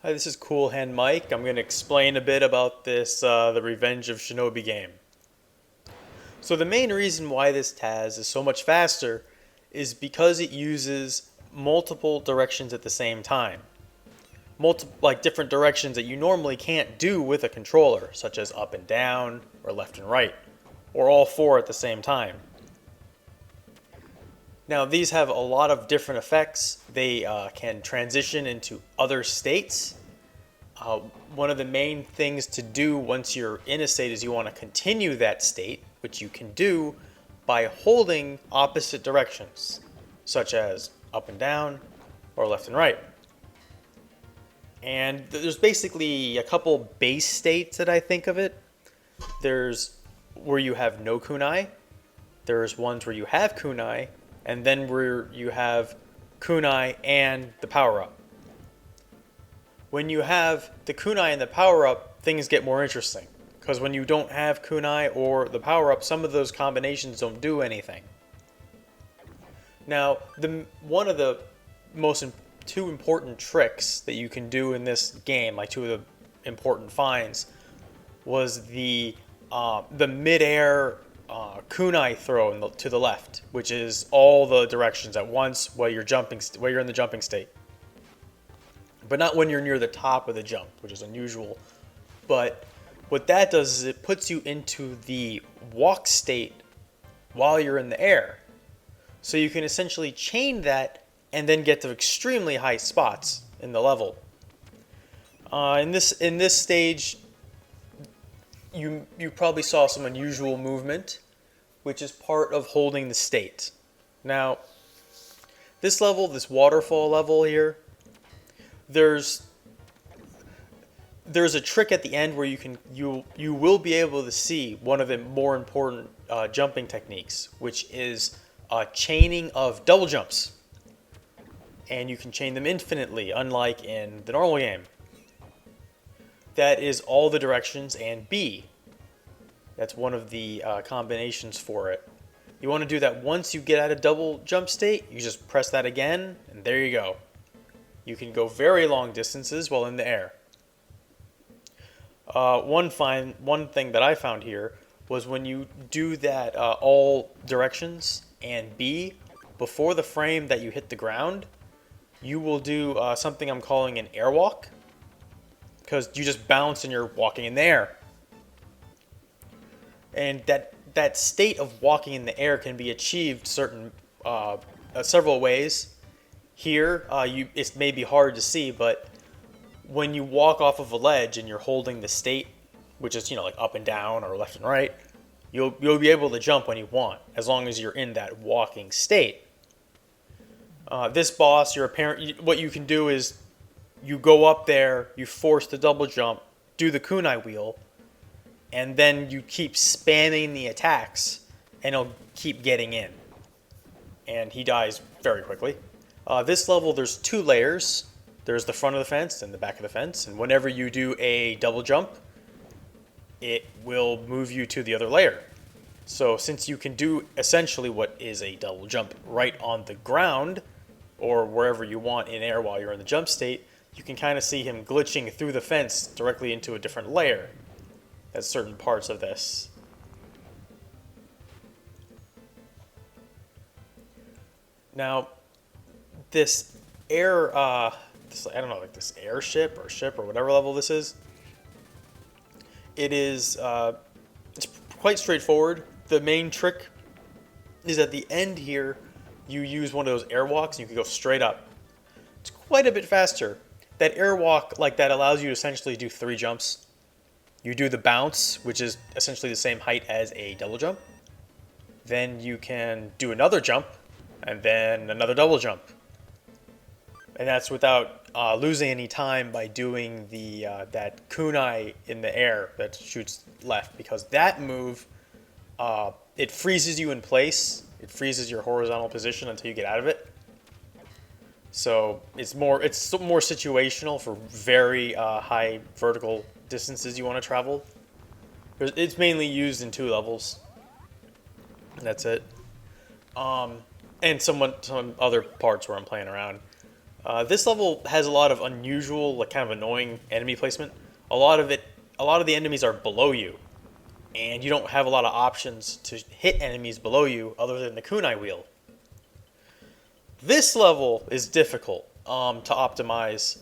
Hi, this is Cool Hand Mike. I'm going to explain a bit about this, the Revenge of Shinobi game. So the main reason why this Taz is so much faster is because it uses multiple directions at the same time. Like different directions that you normally can't do with a controller, such as up and down, or left and right, or all four at the same time. Now these have a lot of different effects. They can transition into other states. Uh, One of the main things to do once you're in a state is you want to continue that state, which you can do by holding opposite directions, such as up and down or left and right. And there's basically a couple base states that I think of it. There's where you have no kunai, there's ones where you have kunai, and then where you have kunai and the power up. When you have the kunai and the power up, things get more interesting. Because when you don't have kunai or the power up, some of those combinations don't do anything. Now, one of the two important tricks that you can do in this game, like two of the important finds, was the mid-air kunai throw to the left, which is all the directions at once while you're in the jumping state. But not when you're near the top of the jump, which is unusual. But what that does is it puts you into the walk state while you're in the air. So you can essentially chain that and then get to extremely high spots in the level. In this stage, you probably saw some unusual movement, which is part of holding the state. Now, this waterfall level here, there's a trick at the end where you will be able to see one of the more important jumping techniques, which is chaining of double jumps. And you can chain them infinitely, unlike in the normal game. That is all the directions and B. That's one of the combinations for it. You want to do that once you get out of double jump state, you just press that again, and there you go. You can go very long distances while in the air. One thing that I found here was when you do that all directions and B, before the frame that you hit the ground, you will do something I'm calling an airwalk, because you just bounce and you're walking in the air. And that state of walking in the air can be achieved several ways. Here, it may be hard to see, but when you walk off of a ledge and you're holding the state, which is like up and down or left and right, you'll be able to jump when you want, as long as you're in that walking state. This boss, what you can do is you go up there, you force the double jump, do the kunai wheel, and then you keep spamming the attacks, and he'll keep getting in. And he dies very quickly. This level, there's two layers. There's the front of the fence and the back of the fence. And whenever you do a double jump, it will move you to the other layer. So since you can do essentially what is a double jump right on the ground, or wherever you want in air while you're in the jump state, you can kind of see him glitching through the fence directly into a different layer at certain parts of this. Now, this this airship or ship or whatever level this is, it's quite straightforward. The main trick is at the end here, you use one of those airwalks and you can go straight up. It's quite a bit faster. That airwalk like that allows you to essentially do 3 jumps. You do the bounce, which is essentially the same height as a double jump. Then you can do another jump, and then another double jump. And that's without losing any time by doing that kunai in the air that shoots left, because that move, it freezes you in place. It freezes your horizontal position until you get out of it. So it's more situational for very high vertical distances you want to travel. It's mainly used in 2 levels. That's it. And some other parts where I'm playing around. This level has a lot of unusual, like kind of annoying enemy placement. A lot of the enemies are below you, and you don't have a lot of options to hit enemies below you other than the kunai wheel. This level is difficult to optimize.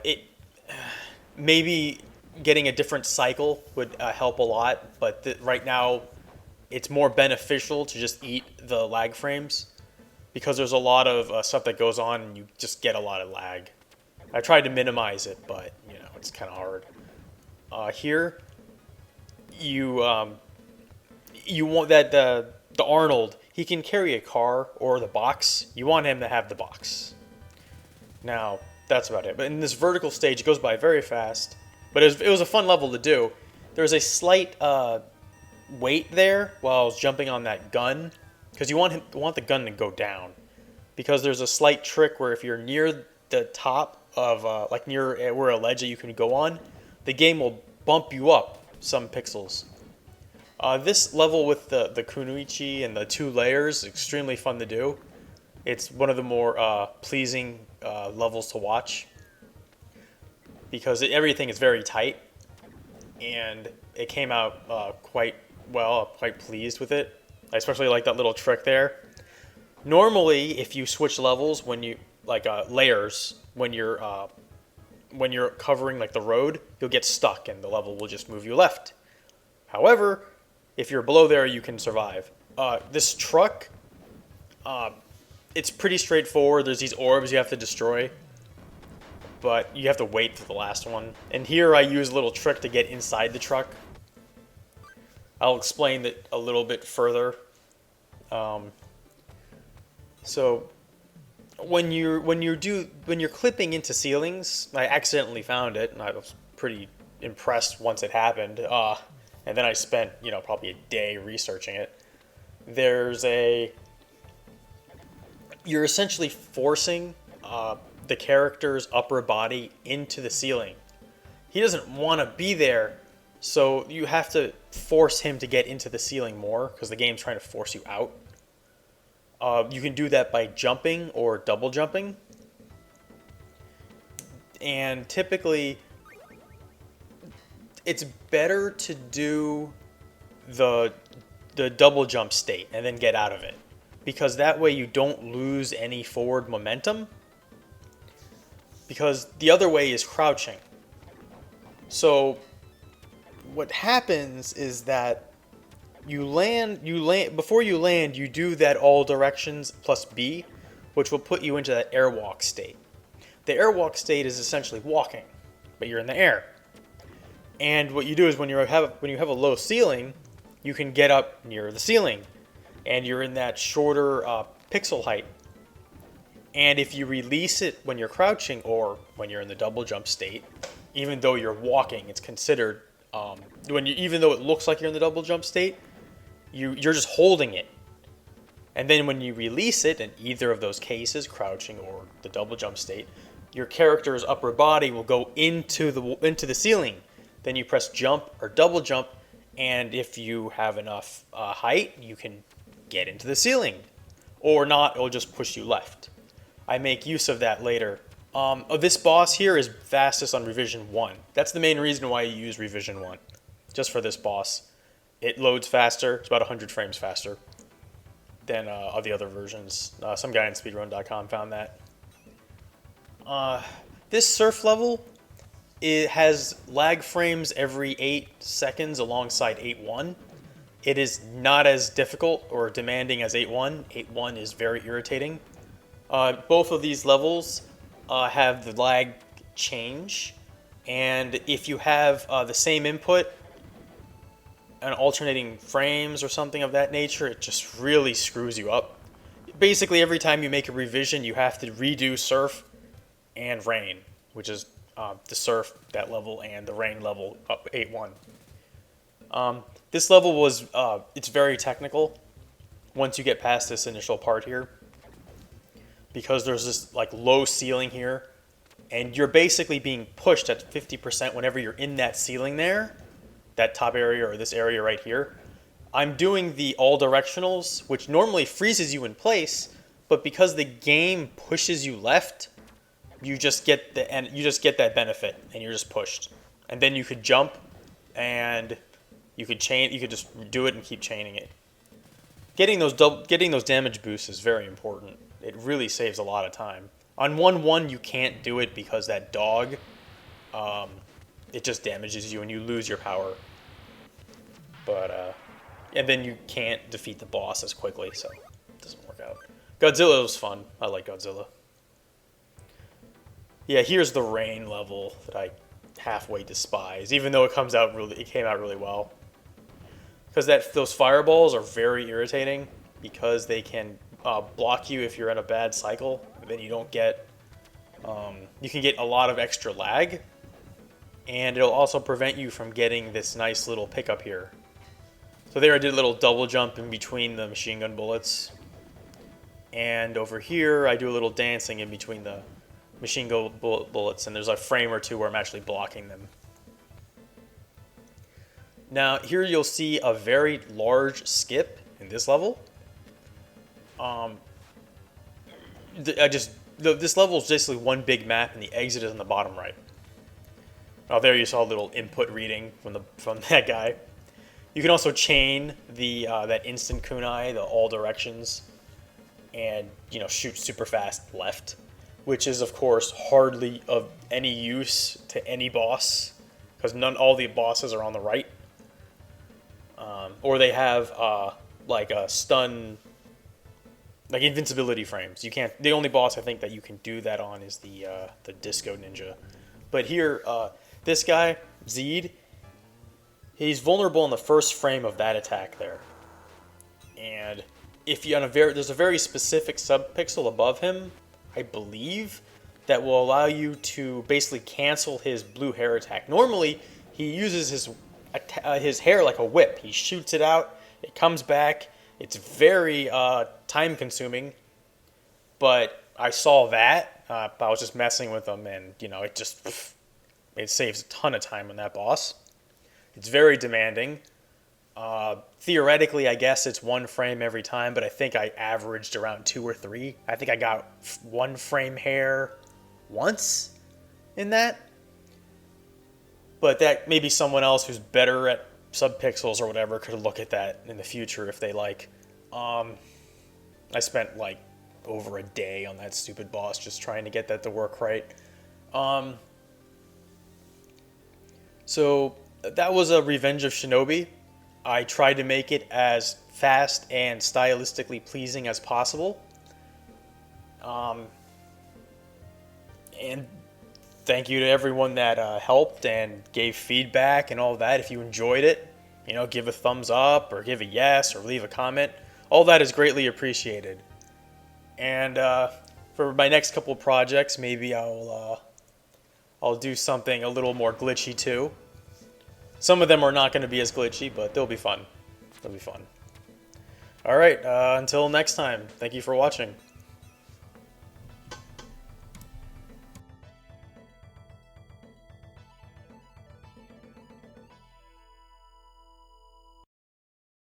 It maybe getting a different cycle would help a lot, but right now it's more beneficial to just eat the lag frames because there's a lot of stuff that goes on and you just get a lot of lag. I tried to minimize it, but it's kind of hard. Here, you want that the Arnold. He can carry a car or the box. You want him to have the box. Now that's about it. But in this vertical stage, it goes by very fast. But it was a fun level to do. There was a slight wait there while I was jumping on that gun because you want the gun to go down because there's a slight trick where if you're near the top of like near where a ledge that you can go on, the game will bump you up some pixels. This level with the kunoichi and the 2 layers is extremely fun to do. It's one of the more pleasing levels to watch because everything is very tight, and it came out quite well. I'm quite pleased with it. I especially like that little trick there. Normally, if you switch levels when you layers when you're covering like the road, you'll get stuck and the level will just move you left. However, if you're below there, you can survive. This truck, it's pretty straightforward. There's these orbs you have to destroy, but you have to wait for the last one. And here I use a little trick to get inside the truck. I'll explain it a little bit further. So when you're clipping into ceilings, I accidentally found it, and I was pretty impressed once it happened. And then I spent probably a day researching it. You're essentially forcing the character's upper body into the ceiling. He doesn't want to be there, so you have to force him to get into the ceiling more because the game's trying to force you out. You can do that by jumping or double jumping. And typically, it's better to do the double jump state and then get out of it, because that way you don't lose any forward momentum, because the other way is crouching. So what happens is that you land before you land, you do that all directions plus B, which will put you into that airwalk state. The airwalk state is essentially walking, but you're in the air. And what you do is when you have a low ceiling, you can get up near the ceiling, and you're in that shorter pixel height. And if you release it when you're crouching or when you're in the double jump state, even though you're walking, it's considered even though it looks like you're in the double jump state, you're just holding it. And then when you release it in either of those cases, crouching or the double jump state, your character's upper body will go into the ceiling. Then you press jump or double jump, and if you have enough height, you can get into the ceiling. Or not, it'll just push you left. I make use of that later. This boss here is fastest on revision 1. That's the main reason why you use revision 1. Just for this boss. It loads faster. It's about 100 frames faster than of the other versions. Some guy on speedrun.com found that. This surf level, it has lag frames every 8 seconds alongside 8.1. It is not as difficult or demanding as 8.1. 8.1 is very irritating. Both of these levels have the lag change, and if you have the same input and alternating frames or something of that nature, it just really screws you up. Basically, every time you make a revision, you have to redo surf and rain, which is the surf, that level, and the rain level up 8.1. This level was, it's very technical once you get past this initial part here, because there's this like low ceiling here, and you're basically being pushed at 50% whenever you're in that ceiling there, that top area or this area right here. I'm doing the all directionals, which normally freezes you in place, but because the game pushes you left, you just get that benefit, and you're just pushed. And then you could jump, and you could just do it and keep chaining it. Getting those damage boosts is very important. It really saves a lot of time. On 1-1 you can't do it because that dog, it just damages you and you lose your power. But and then you can't defeat the boss as quickly, so it doesn't work out. Godzilla was fun. I like Godzilla. Yeah, here's the rain level that I halfway despise, even though it came out really well. Because those fireballs are very irritating because they can block you if you're in a bad cycle. And then you don't get, you can get a lot of extra lag, and it'll also prevent you from getting this nice little pickup here. So there I did a little double jump in between the machine gun bullets, and over here I do a little dancing in between the machine gun bullets, and there's a frame or two where I'm actually blocking them. Now here you'll see a very large skip in this level. This level is basically one big map, and the exit is on the bottom right. Oh, there you saw a little input reading from that guy. You can also chain that instant kunai, the all directions, and shoot super fast left, which is of course hardly of any use to any boss because all the bosses are on the right, or they have like a stun, like invincibility frames. You can't. The only boss I think that you can do that on is the Disco Ninja, but here this guy Zed. He's vulnerable in the first frame of that attack there, and if you there's a very specific subpixel above him, I believe, that will allow you to basically cancel his blue hair attack. Normally, he uses his hair like a whip. He shoots it out, it comes back. It's very time consuming, but I saw that. I was just messing with him, and it saves a ton of time on that boss. It's very demanding. Theoretically, I guess it's one frame every time, but I think I averaged around 2 or 3. I think I got 1 frame hair once in that. But that maybe someone else who's better at subpixels or whatever could look at that in the future if they like. I spent like over a day on that stupid boss just trying to get that to work right. So that was a Revenge of Shinobi. I tried to make it as fast and stylistically pleasing as possible. And thank you to everyone that helped and gave feedback and all that. If you enjoyed it, give a thumbs up or give a yes or leave a comment. All that is greatly appreciated. And for my next couple of projects, maybe I'll do something a little more glitchy too. Some of them are not going to be as glitchy, but they'll be fun. They'll be fun. All right, until next time, thank you for watching.